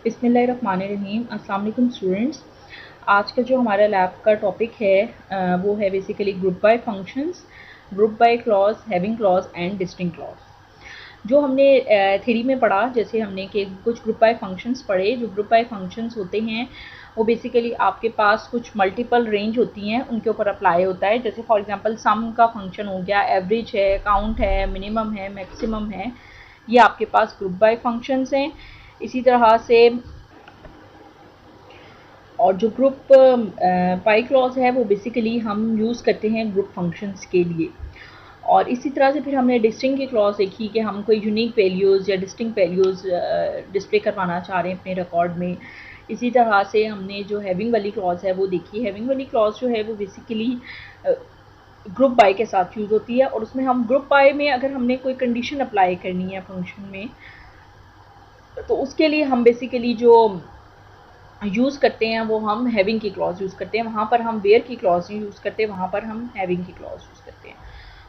बिस्मिल्लाहिर्रहमानिर्रहीम। अस्सलाम वालेकुम स्टूडेंट्स। आज का जो हमारा लैब का टॉपिक है वो है basically group by functions, group by clause, having clause and distinct clause. जो हमने थ्योरी में पढ़ा, जैसे हमने कि कुछ ग्रुप बाय फंक्शंस पढ़े। जो ग्रुप बाय फंक्शंस होते हैं वो बेसिकली आपके पास कुछ मल्टीपल रेंज होती हैं, उनके ऊपर अप्लाई होता है। जैसे फॉर एग्जांपल सम का फंक्शन हो गया, एवरेज है, काउंट है, मिनिमम है, मैक्सिमम है, ये आपके पास ग्रुप बाय फंक्शंस हैं। इसी तरह से और जो ग्रुप पाई क्लॉज है वो बेसिकली हम यूज़ करते हैं ग्रुप फंक्शंस के लिए। और इसी तरह से फिर हमने डिस्टिंक्ट की क्लॉज देखी कि हम कोई यूनिक वैल्यूज़ या डिस्टिंक्ट वैल्यूज़ डिस्प्ले करवाना चाह रहे हैं अपने रिकॉर्ड में। इसी तरह से हमने जो हैविंग वाली क्लॉज है वो देखी। हैविंग वाली क्लॉज जो है वो बेसिकली ग्रुप बाय के साथ यूज़ होती है, और उसमें हम ग्रुप बाय में अगर हमने कोई कंडीशन अप्लाई करनी है फंक्शन में, तो उसके लिए हम बेसिकली जो यूज़ करते हैं वो हम हैविंग की क्लॉज यूज़ करते हैं। वहाँ पर हम वेयर की क्लॉज नहीं यूज़ करते, वहाँ पर हम हैविंग की क्लॉज यूज़ करते हैं।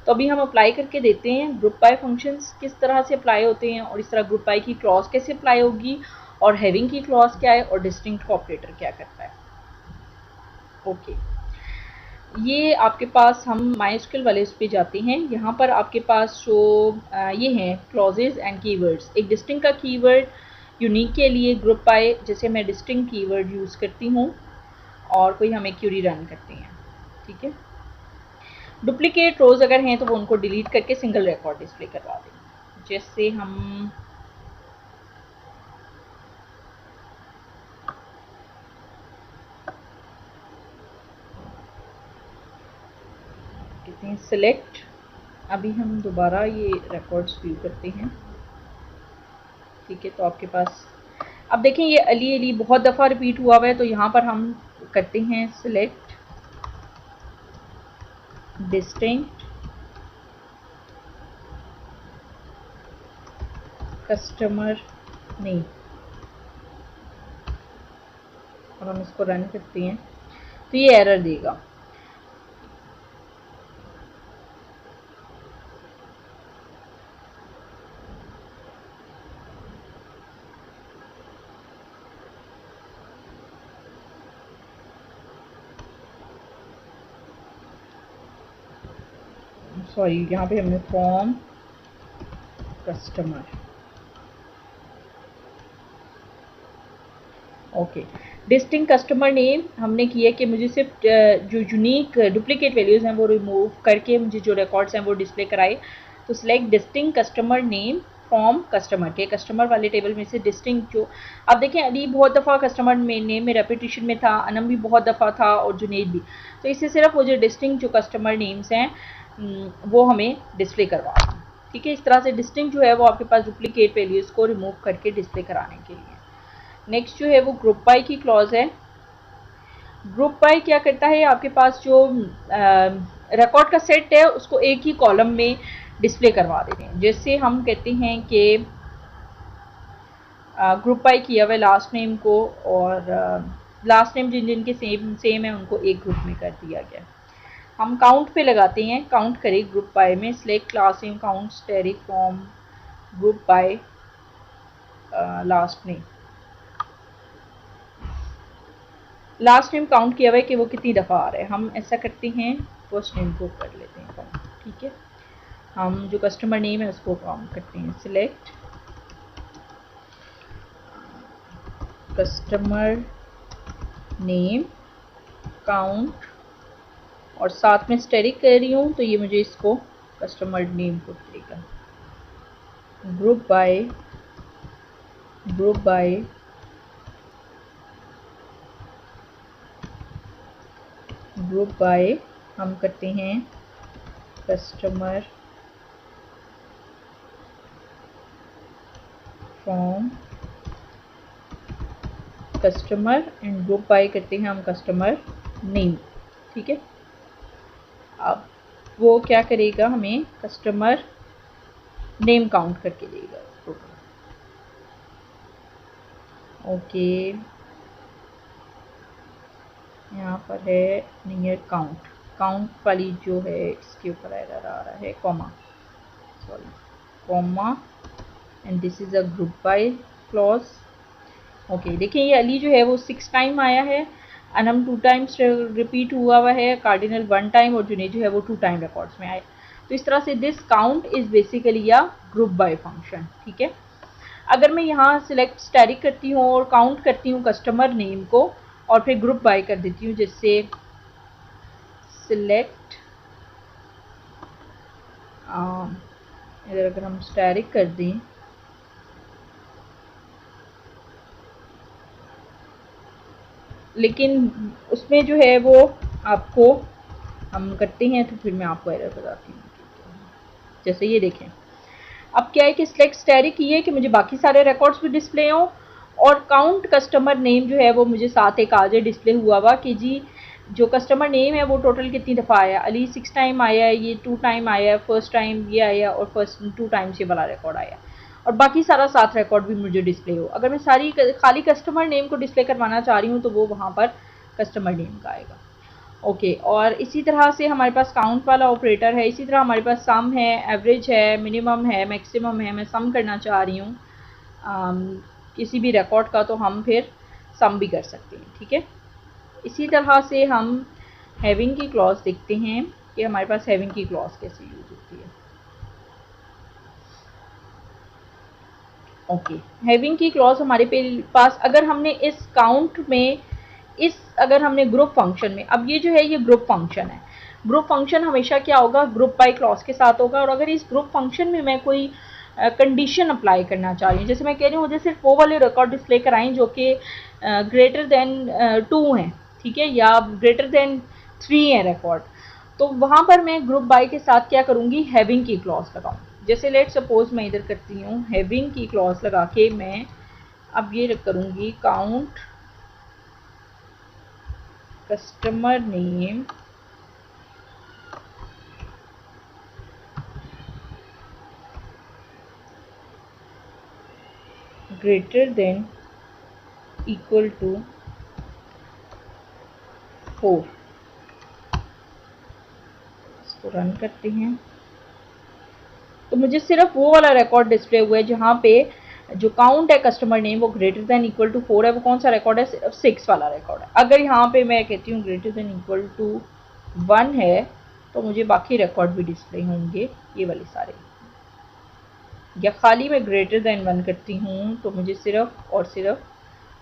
तो अभी हम अप्लाई करके देते हैं ग्रुप बाय फंक्शंस किस तरह से अप्लाई होते हैं, और इस तरह ग्रुप बाय की क्लॉज कैसे अप्लाई होगी, और हैविंग की क्लॉज क्या है, और डिस्टिंक्ट का ऑपरेटर क्या करता है। ओके, ये आपके पास हम माइस्क्यूएल वाले उस पे जाते हैं। यहाँ पर आपके पास जो ये हैं क्लॉजेज एंड कीवर्ड्स। एक डिस्टिंक्ट का कीवर्ड यूनिक के लिए ग्रुप बाय, जैसे मैं डिस्टिंक्ट कीवर्ड यूज़ करती हूँ और कोई हमें क्यूरी रन करते हैं, ठीक है। डुप्लीकेट रोज अगर हैं तो वो उनको डिलीट करके सिंगल रिकॉर्ड डिस्प्ले करवा दें। जैसे हम कहते हैं सिलेक्ट, अभी हम दोबारा ये रिकॉर्ड्स व्यू करते हैं, ठीक है। तो आपके पास अब देखें ये अली अली बहुत दफ़ा रिपीट हुआ हुआ है, तो यहाँ पर हम करते हैं सिलेक्ट डिस्टिंक्ट कस्टमर नेम, और हम इसको रन करते हैं तो ये एरर देगा। सॉरी, यहाँ पे हमने form customer, okay. Distinct customer name हमने किया कि मुझे सिर्फ जो यूनिक डुप्लीकेट वैल्यूज़ हैं वो रिमूव करके मुझे जो रिकॉर्ड्स हैं वो डिस्प्ले कराए। तो select distinct customer name from customer के, कस्टमर वाले टेबल में से डिस्टिंक्ट जो अब देखें अली बहुत दफ़ा कस्टमर में नेम में रेपिटेशन में था, अनम भी बहुत दफ़ा था, और जुनेद भी। तो इससे सिर्फ वो जो डिस्टिंक्ट जो कस्टमर नेम्स हैं वो हमें डिस्प्ले करवा, ठीक है। इस तरह से डिस्टिंक्ट जो है वो आपके पास डुप्लीकेट वैल्यूज़ को रिमूव करके डिस्प्ले कराने के लिए। नेक्स्ट जो है वो ग्रुप बाय की क्लॉज है। ग्रुप बाय क्या करता है, आपके पास जो रिकॉर्ड का सेट है उसको एक ही कॉलम में डिस्प्ले करवा देते हैं। जैसे हम कहते हैं कि ग्रुप बाय किया हुआ लास्ट नेम को, और लास्ट नेम जिन जिनके सेम है उनको एक ग्रुप में कर दिया गया। हम काउंट पे लगाते हैं, काउंट करें ग्रुप बाय में, select class name count steric from group by last name. Last name count किया हुआ है कि वो कितनी दफ़ा आ रहा है। हम ऐसा करते हैं फर्स्ट नेम को कर लेते हैं काउंट, ठीक है। हम जो कस्टमर नेम है उसको काउंट करते हैं, सिलेक्ट कस्टमर नेम काउंट, और साथ में स्टेरिक कर रही हूँ तो ये मुझे इसको कस्टमर नेम को देगा। ग्रुप बाय ग्रुप बाय हम करते हैं customer from customer, and group by करते हैं हम कस्टमर नेम, ठीक है। अब वो क्या करेगा, हमें कस्टमर नेम काउंट करके देगा। ओके, यहाँ पर है नियर काउंट, काउंट वाली जो है इसके ऊपर एरर आ रहा है, comma, sorry, comma, and this is a group by clause. Okay देखिए ये अली जो है वो 6 टाइम आया है, अनम 2 टाइम्स रिपीट हुआ है, कार्डिनल 1 टाइम और जुनेद जो है वो 2 टाइम रिकॉर्ड्स में आए। तो इस तरह से this count is basically a group by function. ठीक है, अगर मैं यहाँ सिलेक्ट स्टैटिक करती हूँ और काउंट करती हूँ कस्टमर नेम को और फिर ग्रुप बाय कर देती हूँ, जैसे सिलेक्ट इधर अगर हम स्टैटिक कर दें लेकिन उसमें जो है वो आपको हम करते हैं तो फिर मैं आपको एरर बताती हूँ। जैसे ये देखें, अब क्या है कि सिलेक्ट स्टैटिक की है कि मुझे बाकी सारे रिकॉर्ड्स भी डिस्प्ले हों और काउंट कस्टमर नेम जो है वो मुझे साथ एक आज डिस्प्ले हुआ हुआ कि जी जो कस्टमर नेम है वो टोटल कितनी दफ़ा आया, अली 6 टाइम आया है, ये 2 टाइम आया है, फर्स्ट टाइम ये आया और फर्स्ट 2 टाइम्स ये वाला रिकॉर्ड आया और बाकी सारा 7 रिकॉर्ड भी मुझे डिस्प्ले हो। अगर मैं सारी खाली कस्टमर नेम को डिस्प्ले करवाना चाह रही हूँ तो वो वहाँ पर कस्टमर नेम का आएगा। ओके और इसी तरह से हमारे पास काउंट वाला ऑपरेटर है, इसी तरह हमारे पास सम है, एवरेज है, मिनिमम है, मैक्सिमम है। मैं सम करना चाह रही हूँ किसी भी रिकॉर्ड का तो हम फिर सम भी कर सकते हैं। ठीक है, इसी तरह से हम हैविंग की क्लॉज देखते हैं कि हमारे पास हैविंग की क्लॉज कैसे यूज होती है। ओके, हैविंग की क्लॉज हमारे पास अगर हमने इस काउंट में अगर हमने ग्रुप फंक्शन में, अब ये जो है ये ग्रुप फंक्शन है, ग्रुप फंक्शन हमेशा क्या होगा ग्रुप बाय क्लॉज के साथ होगा। और अगर इस ग्रुप फंक्शन में मैं कोई कंडीशन अप्लाई करना चाह रही हूँ, जैसे मैं कह रही हूँ मुझे सिर्फ वो वाले रिकॉर्ड डिस्प्ले कराएं जो कि ग्रेटर देन 2 हैं, ठीक है, या ग्रेटर देन 3 है रिकॉर्ड, तो वहाँ पर मैं ग्रुप बाय के साथ क्या करूँगी हैविंग की क्लॉज लगाऊँ। जैसे लेट सपोज मैं इधर करती हूँ हैविंग की क्लॉज लगा के मैं अब ये करूँगी count customer name greater than equal to 4। इसको रन करते हैं तो मुझे सिर्फ वो वाला रिकॉर्ड डिस्प्ले हुआ है जहाँ पे जो काउंट है कस्टमर नेम वो ग्रेटर देन इक्वल टू 4 है। वो कौन सा रिकॉर्ड है, सिर्फ 6 वाला रिकॉर्ड है। अगर यहाँ पे मैं कहती हूँ ग्रेटर देन इक्वल टू 1 है तो मुझे बाकी रिकॉर्ड भी डिस्प्ले होंगे ये वाले सारे, या खाली मैं ग्रेटर देन 1 करती हूँ तो मुझे सिर्फ और सिर्फ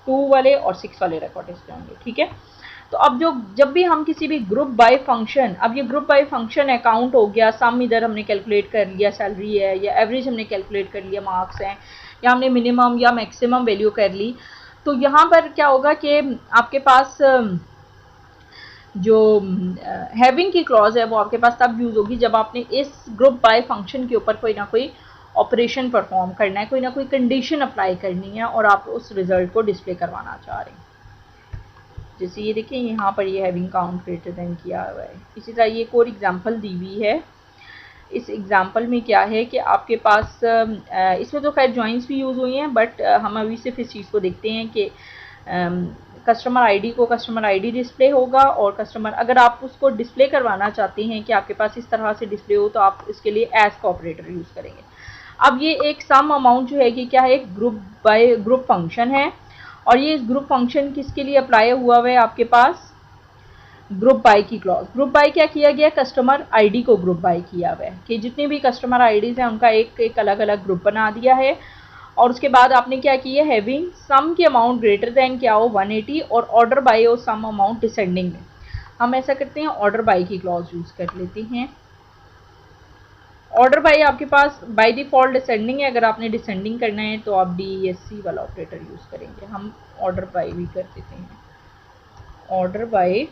2 वाले और 6 वाले रिकॉर्ड डिस्प्ले होंगे। ठीक है, तो अब जब भी हम किसी भी ग्रुप बाय फंक्शन, अब ये ग्रुप बाय फंक्शन है, काउंट हो गया, सम इधर हमने कैलकुलेट कर लिया, सैलरी है या एवरेज हमने कैलकुलेट कर लिया, मार्क्स हैं, या हमने मिनिमम या मैक्सिमम वैल्यू कर ली, तो यहाँ पर क्या होगा कि आपके पास जो हैविंग की क्लॉज है वो आपके पास तब यूज़ होगी जब आपने इस ग्रुप बाय फंक्शन के ऊपर कोई ना कोई ऑपरेशन परफॉर्म करना है, कोई ना कोई कंडीशन अप्लाई करनी है और आप उस रिजल्ट को डिस्प्ले करवाना चाह रहे हैं। जैसे ये देखिए यहाँ पर ये हैविंग काउंट ग्रेटर देन किया हुआ है। इसी तरह ये एक और एग्जांपल दी हुई है। इस एग्जांपल में क्या है कि आपके पास इसमें तो खैर जॉइंट्स भी यूज़ हुई हैं, बट हम अभी सिर्फ इस चीज़ को देखते हैं कि कस्टमर आईडी को कस्टमर आईडी डिस्प्ले होगा और कस्टमर, अगर आप उसको डिस्प्ले करवाना चाहते हैं कि आपके पास इस तरह से डिस्प्ले हो तो आप इसके लिए एज का ऑपरेटर यूज़ करेंगे। अब ये एक सम अमाउंट जो है कि क्या है, एक ग्रुप बाय ग्रुप फंक्शन है और ये ग्रुप फंक्शन किसके लिए अप्लाई हुआ है आपके पास ग्रुप बाय की क्लॉज। ग्रुप बाय क्या किया गया, कस्टमर आईडी को ग्रुप बाय किया हुआ है कि जितने भी कस्टमर आईडीज हैं उनका एक अलग अलग ग्रुप बना दिया है। और उसके बाद आपने क्या किया, हैविंग सम की अमाउंट ग्रेटर देन क्या हो 180 और ऑर्डर बाय हो सम अमाउंट डिसेंडिंग में। हम ऐसा करते हैं ऑर्डर बाय की क्लॉज यूज कर लेते हैं। ऑर्डर बाय आपके पास बाय डिफॉल्ट डिसेंडिंग है, अगर आपने डिसेंडिंग करना है तो आप DESC वाला ऑपरेटर यूज करेंगे। हम ऑर्डर बाय भी कर देते हैं। ऑर्डर बाय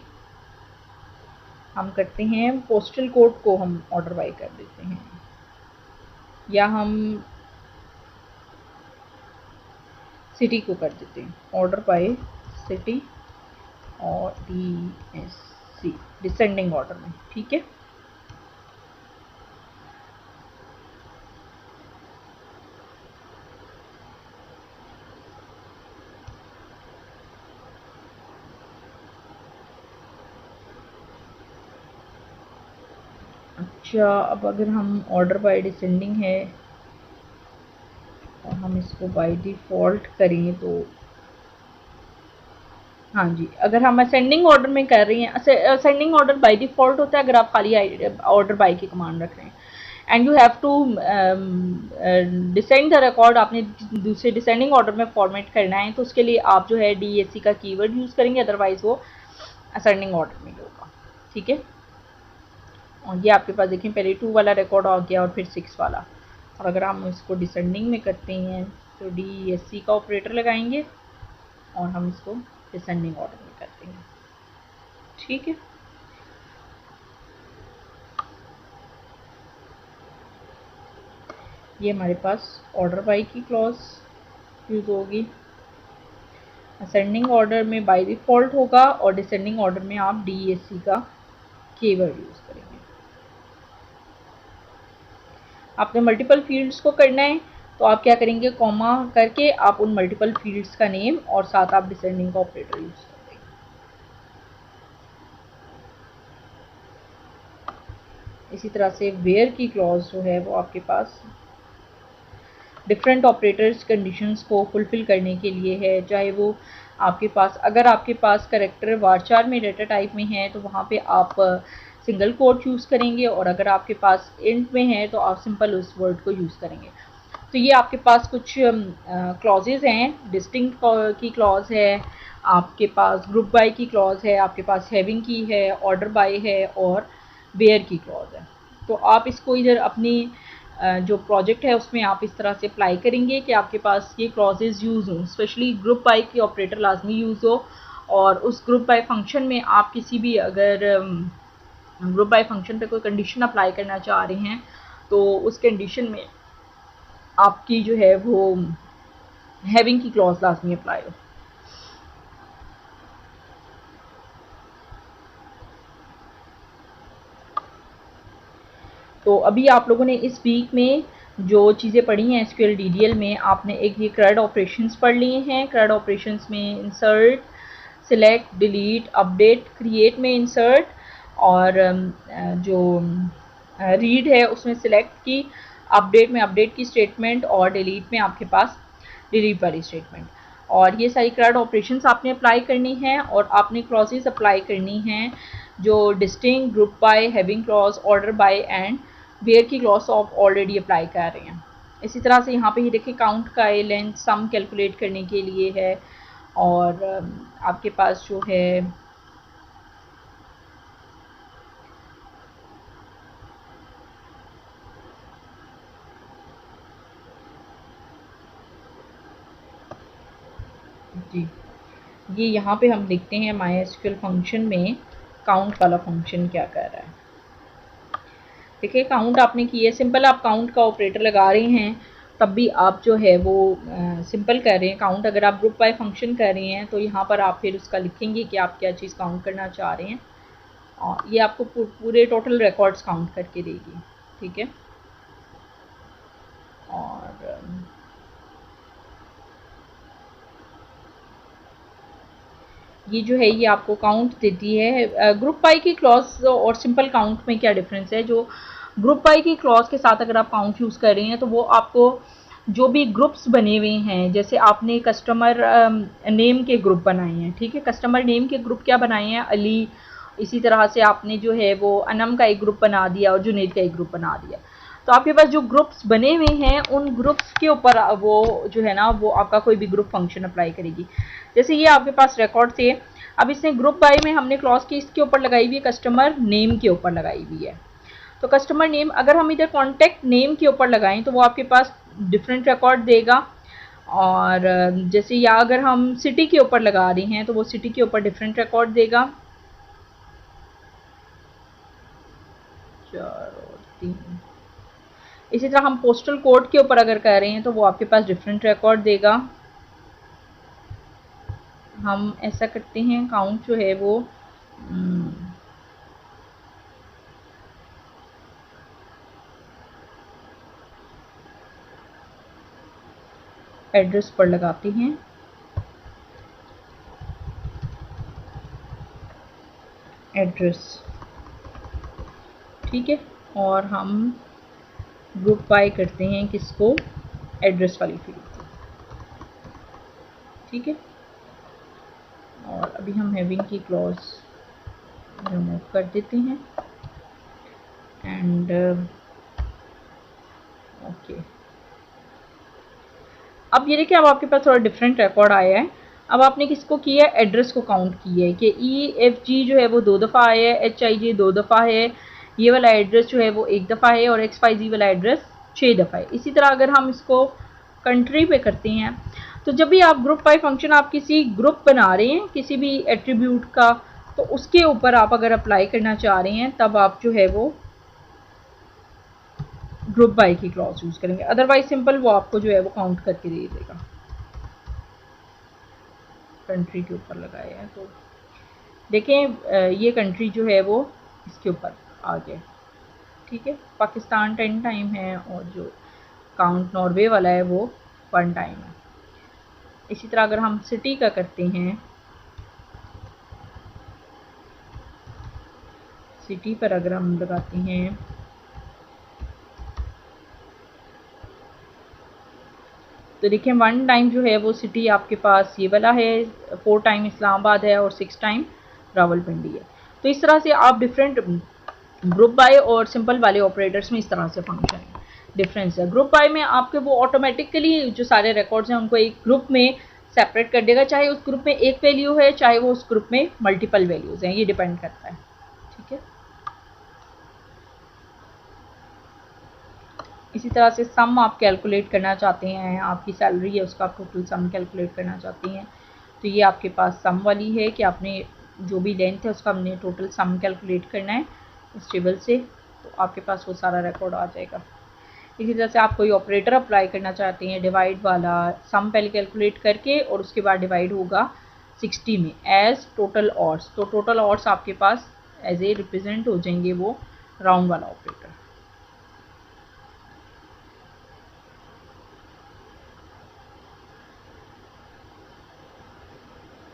हम करते हैं पोस्टल कोड को हम ऑर्डर बाय कर देते हैं, या हम सिटी को कर देते हैं ऑर्डर बाय सिटी और DESC डिसेंडिंग ऑर्डर में। ठीक है, अच्छा अब अगर हम ऑर्डर बाय डिसेंडिंग है और हम इसको बाय डिफ़ॉल्ट करें तो हाँ जी, अगर हम असेंडिंग ऑर्डर में कर रही हैं, असेंडिंग ऑर्डर बाय डिफ़ॉल्ट होता है अगर आप खाली ऑर्डर बाय की कमांड रख रहे हैं, and you have to descend the record, आपने दूसरे डिसेंडिंग ऑर्डर में फॉर्मेट करना है तो उसके लिए आप जो है DAC का कीवर्ड यूज़ करेंगे, अदरवाइज वो असेंडिंग ऑर्डर में होगा। ठीक है, और ये आपके पास देखें पहले 2 वाला रिकॉर्ड आ गया और फिर 6 वाला, और अगर हम इसको डिसेंडिंग में करते हैं तो DAC का ऑपरेटर लगाएंगे और हम इसको डिसेंडिंग ऑर्डर में करते हैं। ठीक है, ये हमारे पास ऑर्डर बाय की क्लॉज यूज़ होगी, असेंडिंग ऑर्डर में बाय डिफ़ॉल्ट होगा और डिसेंडिंग ऑर्डर में आप DAC का कीवर्ड यूज़ करेंगे। आपने मल्टीपल फील्ड्स को करना है तो आप क्या करेंगे, कॉमा करके आप उन मल्टीपल फील्ड्स का नेम और साथ आप डिसेंडिंग का ऑपरेटर यूज़ करेंगे। इसी तरह से वेयर की क्लॉज जो है वो आपके पास डिफरेंट ऑपरेटर्स कंडीशंस को फुलफिल करने के लिए है, चाहे वो आपके पास, अगर आपके पास करेक्टर वारचार में डेटा टाइप में है तो वहाँ पे आप सिंगल कोट यूज़ करेंगे, और अगर आपके पास इंट में है तो आप सिंपल उस वर्ड को यूज़ करेंगे। तो ये आपके पास कुछ क्लॉजेज हैं, डिस्टिंक्ट की क्लॉज है, आपके पास ग्रुप बाय की क्लॉज है, आपके पास हैविंग की है, ऑर्डर बाय है और वेयर की क्लॉज है। तो आप इसको इधर अपनी जो प्रोजेक्ट है उसमें आप इस तरह से अप्लाई करेंगे कि आपके पास ये क्लॉजेज यूज़ हों, स्पेशली ग्रुप बाय की ऑपरेटर लाजमी यूज़ हो, और उस ग्रुप बाय फंक्शन में आप किसी भी अगर ग्रुप बाय फंक्शन पे कोई कंडीशन अप्लाई करना चाह रहे हैं तो उस कंडीशन में आपकी जो है वो हैविंग की क्लॉज लाजमी अप्लाई हो। तो अभी आप लोगों ने इस वीक में जो चीज़ें पढ़ी हैं SQL DDL में, आपने एक ये CRUD ऑपरेशंस पढ़ लिए हैं। CRUD ऑपरेशंस में insert, select, delete, update, create में इंसर्ट, और जो रीड है उसमें सिलेक्ट की, अपडेट में अपडेट की स्टेटमेंट, और डिलीट में आपके पास डिलीट वाली स्टेटमेंट। और ये सारी CRUD ऑपरेशंस आपने अप्लाई करनी है, और आपने क्लॉजेस अप्लाई करनी हैं जो distinct, group by, having clause, order by and where की क्लॉज आप ऑलरेडी अप्लाई कर रहे हैं। इसी तरह से यहाँ पे ये देखिए काउंट का लेंथ सम कैलकुलेट करने के लिए है, और आपके पास जो है जी, ये यहाँ पे हम देखते हैं MySQL फंक्शन में काउंट वाला फंक्शन क्या कर रहा है। देखिए काउंट आपने की है, सिंपल आप काउंट का ऑपरेटर लगा रहे हैं तब भी आप जो है वो सिंपल कर रहे हैं काउंट। अगर आप ग्रुप बाय फंक्शन कर रहे हैं तो यहाँ पर आप फिर उसका लिखेंगे कि आप क्या चीज़ काउंट करना चाह रहे हैं, और ये आपको पूरे टोटल रिकॉर्ड्स काउंट करके देगी। ठीक है, और ये जो है ये आपको काउंट देती है। ग्रुप बाय की क्लॉज और सिंपल काउंट में क्या डिफरेंस है, जो ग्रुप बाय की क्लॉज के साथ अगर आप काउंट यूज़ कर रहे हैं तो वो आपको जो भी ग्रुप्स बने हुए हैं, जैसे आपने कस्टमर नेम के ग्रुप बनाए हैं, ठीक है, कस्टमर नेम के ग्रुप क्या बनाए हैं, अली, इसी तरह से आपने जो है वो अनम का एक ग्रुप बना दिया और जुनेद का एक ग्रुप बना दिया। तो आपके पास जो ग्रुप्स बने हुए हैं उन ग्रुप्स के ऊपर वो जो है ना वो आपका कोई भी ग्रुप फंक्शन अप्लाई करेगी। जैसे ये आपके पास रिकॉर्ड थे, अब इसने ग्रुप बाय में हमने क्लॉज की इसके ऊपर लगाई हुई है, कस्टमर नेम के ऊपर लगाई हुई है। तो कस्टमर नेम अगर हम इधर कॉन्टैक्ट नेम के ऊपर लगाएं तो वो आपके पास डिफरेंट रिकॉर्ड देगा, और जैसे या अगर हम सिटी के ऊपर लगा रहे हैं तो वो सिटी के ऊपर डिफरेंट रिकॉर्ड देगा। 4 और 3, इसी तरह हम पोस्टल कोड के ऊपर अगर कर रहे हैं तो वो आपके पास डिफरेंट रिकॉर्ड देगा। हम ऐसा करते हैं काउंट जो है वो एड्रेस पर लगाते हैं, एड्रेस, ठीक है, और हम ग्रुप बाय करते हैं किसको, एड्रेस वाली फील्ड को। ठीक है, और अभी हम हैविंग की क्लॉज रिमूव कर देते हैं एंड ओके। अब ये देखिए अब आपके पास थोड़ा डिफरेंट रिकॉर्ड आया है। अब आपने किसको किया है, एड्रेस को काउंट किया है कि EFG जो है वो 2 दफ़ा आया है, HIJ 2 दफ़ा है, ये वाला एड्रेस जो है वो 1 दफ़ा है और XYZ वाला एड्रेस 6 दफ़ा है। इसी तरह अगर हम इसको कंट्री पे करते हैं तो जब भी आप ग्रुप बाय फंक्शन आप किसी ग्रुप बना रहे हैं किसी भी एट्रीब्यूट का, तो उसके ऊपर आप अगर अप्लाई करना चाह रहे हैं तब आप जो है वो ग्रुप बाय की क्लॉज यूज करेंगे, अदरवाइज सिंपल वो आपको जो है वो काउंट करके दे देगा। कंट्री के ऊपर लगाया है तो देखें ये कंट्री जो है वो इसके ऊपर आ गया, ठीक है। पाकिस्तान 10 टाइम है और जो काउंट नॉर्वे वाला है वो 1 टाइम है। इसी तरह अगर हम सिटी का करते हैं, सिटी पर अगर हम लगाते हैं तो देखिए 1 टाइम जो है वो सिटी आपके पास ये वाला है, 4 टाइम इस्लामाबाद है और 6 टाइम रावलपिंडी है। तो इस तरह से आप डिफरेंट ग्रुप बाय और सिंपल वाले ऑपरेटर्स में इस तरह से फंक्शन डिफरेंस है। ग्रुप बाय में आपके वो ऑटोमेटिकली जो सारे रिकॉर्ड्स हैं उनको एक ग्रुप में सेपरेट कर देगा, चाहे उस ग्रुप में एक वैल्यू है चाहे वो उस ग्रुप में मल्टीपल वैल्यूज हैं, ये डिपेंड करता है, ठीक है। इसी तरह से सम आप कैलकुलेट करना चाहते हैं, आपकी सैलरी है उसका आप टोटल सम कैलकुलेट करना चाहते हैं तो ये आपके पास सम वाली है कि आपने जो भी लेंथ है उसका हमने टोटल सम कैलकुलेट करना है इस टेबल से, तो आपके पास वो सारा रिकॉर्ड आ जाएगा। इसी तरह से आप कोई ऑपरेटर अप्लाई करना चाहते हैं डिवाइड वाला, सम पहले कैलकुलेट करके और उसके बाद डिवाइड होगा 60 में एज टोटल ऑड्स, तो टोटल ऑड्स आपके पास एज ए रिप्रेजेंट हो जाएंगे वो राउंड वाला ऑपरेटर।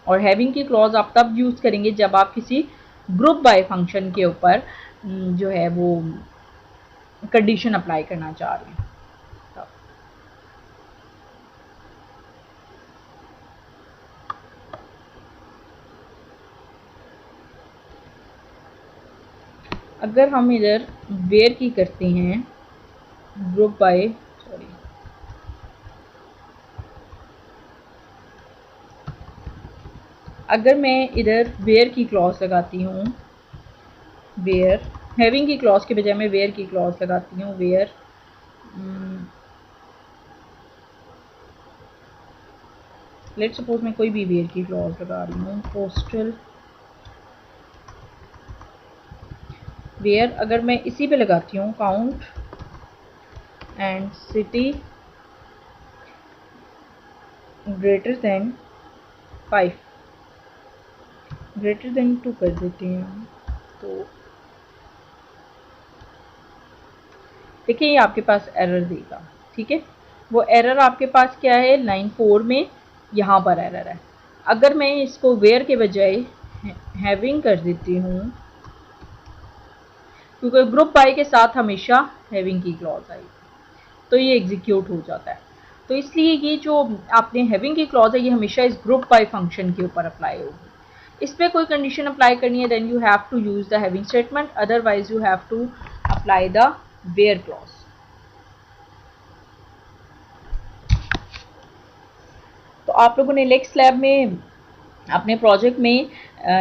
और हैविंग की क्लॉज आप तब यूज करेंगे जब आप किसी ग्रुप बाय फंक्शन के ऊपर जो है वो कंडीशन अप्लाई करना चाह रहे हैं। अगर हम इधर वेयर की करते हैं ग्रुप बाय, सॉरी अगर मैं इधर वेयर की क्लॉज लगाती हूँ, वेयर हैविंग की क्लॉज के बजाय मैं वेयर की क्लॉज लगाती हूँ, वेयर लेट सपोज मैं कोई भी वेयर की क्लॉज लगा रही हूँ, पोस्टल वेयर अगर मैं इसी पे लगाती हूँ count and city greater than 5 greater than 2 कर देते हैं, तो देखिए ये आपके पास एरर देगा, ठीक है। वो एरर आपके पास क्या है, लाइन 4 में यहाँ पर एरर है। अगर मैं इसको वेयर के बजाय हैविंग कर देती हूँ, क्योंकि ग्रुप बाय के साथ हमेशा हैविंग की क्लॉज आएगी तो ये एग्जीक्यूट हो जाता है, तो इसलिए ये जो आपने हैविंग की क्लॉज है ये हमेशा इस ग्रुप बाय फंक्शन के ऊपर अप्लाई होगी। इस पर कोई कंडीशन अप्लाई करनी है then you have to use the having statement, otherwise you have to apply the where clause. तो आप लोगों ने नेक्स्ट लैब में अपने प्रोजेक्ट में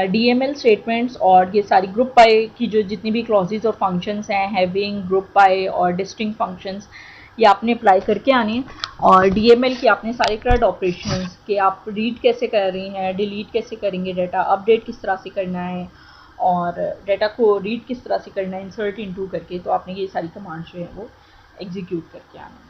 DML स्टेटमेंट्स और ये सारी ग्रुप बाय की जो जितनी भी क्लॉजेज और फंक्शंस हैं, हैविंग, ग्रुप बाय और डिस्टिंक्ट फंक्शंस, ये आपने अप्लाई करके आने हैं। और DML की आपने सारे करंट ऑपरेशंस के आप रीड कैसे कर रही हैं, डिलीट कैसे करेंगे, डाटा अपडेट किस तरह से करना है और डाटा को रीड किस तरह से करना है इंसर्ट इनटू करके, तो आपने ये सारी कमांड्स जो है वो एग्जीक्यूट करके आना है।